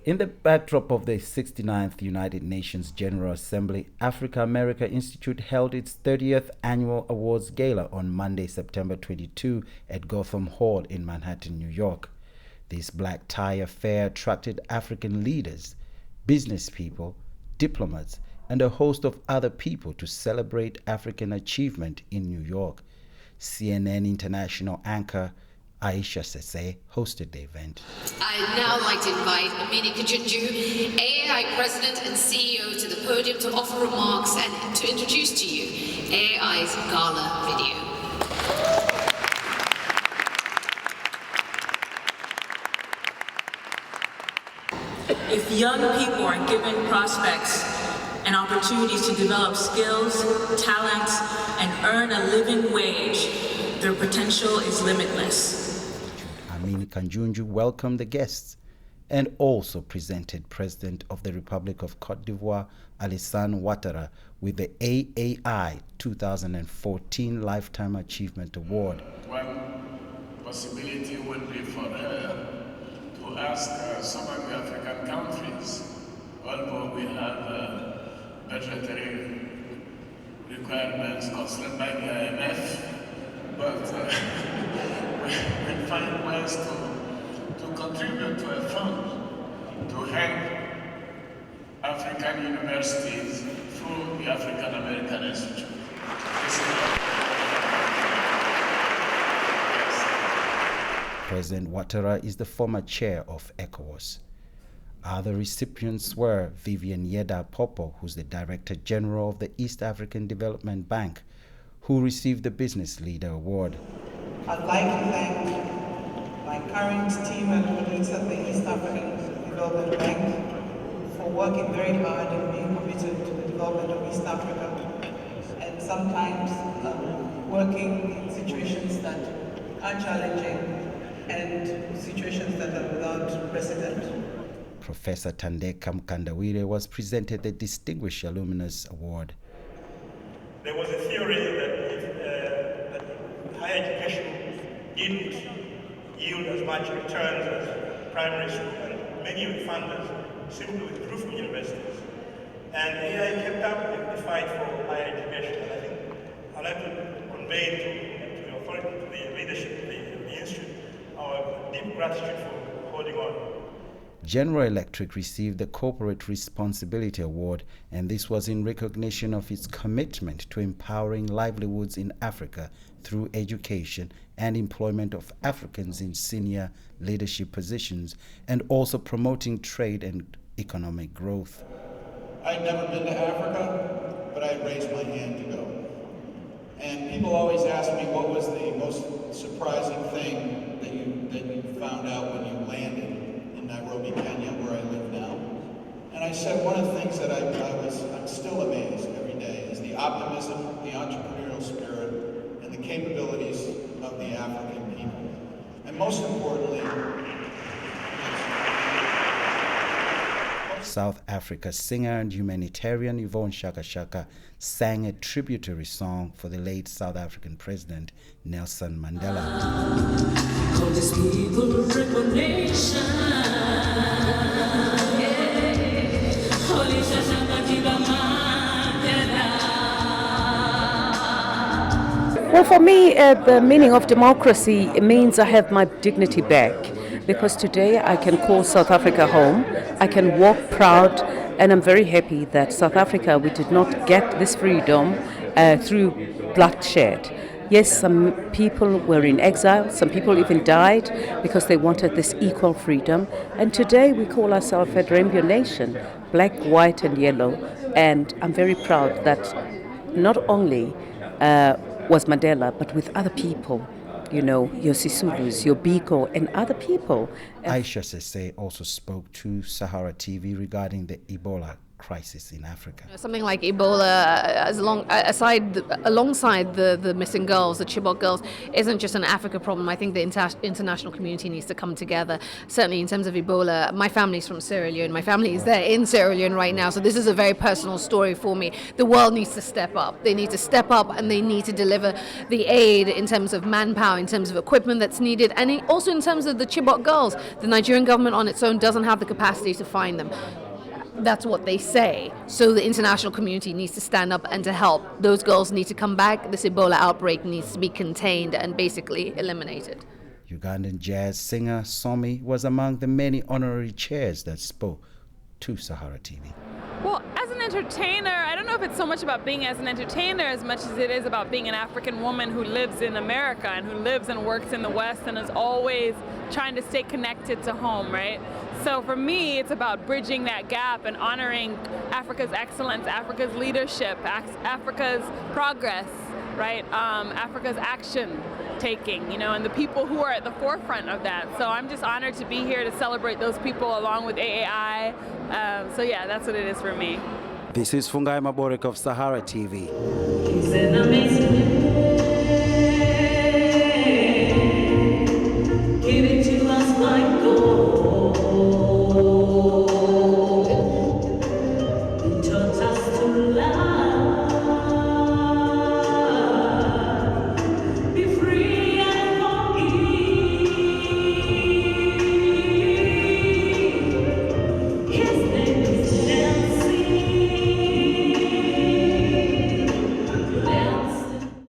In the backdrop of the 69th United Nations General Assembly, Africa-America Institute held its 30th Annual Awards Gala on Monday, September 22 at Gotham Hall in Manhattan, New York. This black tie affair attracted African leaders, business people, diplomats, and a host of other people to celebrate African achievement in New York. CNN international anchor Isha Sesay hosted the event. I'd now like to invite Amini, Kajunju, AAI President and CEO, to the podium to offer remarks and to introduce to you AAI's Gala video. If young people are given prospects and opportunities to develop skills, talents, and earn a living wage, their potential is limitless. Amini Kajunju welcomed the guests and also presented President of the Republic of Cote d'Ivoire, Alassane Ouattara, with the AAI 2014 Lifetime Achievement Award. One possibility would be for her to ask some of the African countries, although we have budgetary requirements constrained by the IMF, but we find ways to contribute to a fund to help African universities through the African American Institute. President Ouattara is the former chair of ECOWAS. Other recipients were Vivienne Yeda Apopo, who's the Director General of the East African Development Bank, who received the Business Leader Award. I'd like to thank my current team and colleagues at the East African Development Bank for working very hard and being committed to the development of East Africa, and sometimes working in situations that are challenging and situations that are without precedent. Professor Thandika Mkandawire was presented the Distinguished Alumnus Award. There was a theory that higher education didn't yield as much returns as primary school, and many of the funders simply withdrew from universities. And AI kept up with the fight for higher education. And I think I'd like to convey to the authority, to the leadership of the institute, our deep gratitude for holding on. General Electric received the Corporate Responsibility Award, and this was in recognition of its commitment to empowering livelihoods in Africa through education and employment of Africans in senior leadership positions, and also promoting trade and economic growth. I'd never been to Africa, but I raised my hand to go. And people always ask me, what was the most surprising thing that you found out when you landed in Nairobi, Kenya, where I live now? And I said one of the things that I'm still amazed every day is the optimism, the entrepreneurial spirit, and the capabilities of the African people. And most importantly, South Africa's singer and humanitarian Yvonne Chaka Chaka sang a tributary song for the late South African President Nelson Mandela. Well, for me, the meaning of democracy means I have my dignity back, because today I can call South Africa home, I can walk proud, and I'm very happy that South Africa, we did not get this freedom through bloodshed. Yes, some people were in exile, some people even died because they wanted this equal freedom, and today we call ourselves a rainbow nation, black, white and yellow, and I'm very proud that not only was Mandela, but with other people, you know, your Sisulus, your Biko, and other people. Isha Sesay also spoke to SaharaTV regarding the Ebola crisis in Africa. Something like Ebola, alongside the missing girls, the Chibok girls, isn't just an Africa problem. I think the international community needs to come together. Certainly in terms of Ebola, my family's from Sierra Leone. My family is there in Sierra Leone right now, so this is a very personal story for me. The world needs to step up. They need to step up and they need to deliver the aid in terms of manpower, in terms of equipment that's needed, and also in terms of the Chibok girls. The Nigerian government on its own doesn't have the capacity to find them. That's what they say. So the international community needs to stand up and to help. Those girls need to come back. This Ebola outbreak needs to be contained and basically eliminated. Ugandan jazz singer Somi was among the many honorary chairs that spoke to SaharaTV. Well, as an entertainer, I don't know if it's so much about being as an entertainer as much as it is about being an African woman who lives in America and who lives and works in the West and is always trying to stay connected to home, right? So for me, it's about bridging that gap and honoring Africa's excellence, Africa's leadership, Africa's progress, right? Africa's action taking, and the people who are at the forefront of that. So I'm just honored to be here to celebrate those people along with AAI. So yeah, that's what it is for me. This is Fungai Maborek of SaharaTV.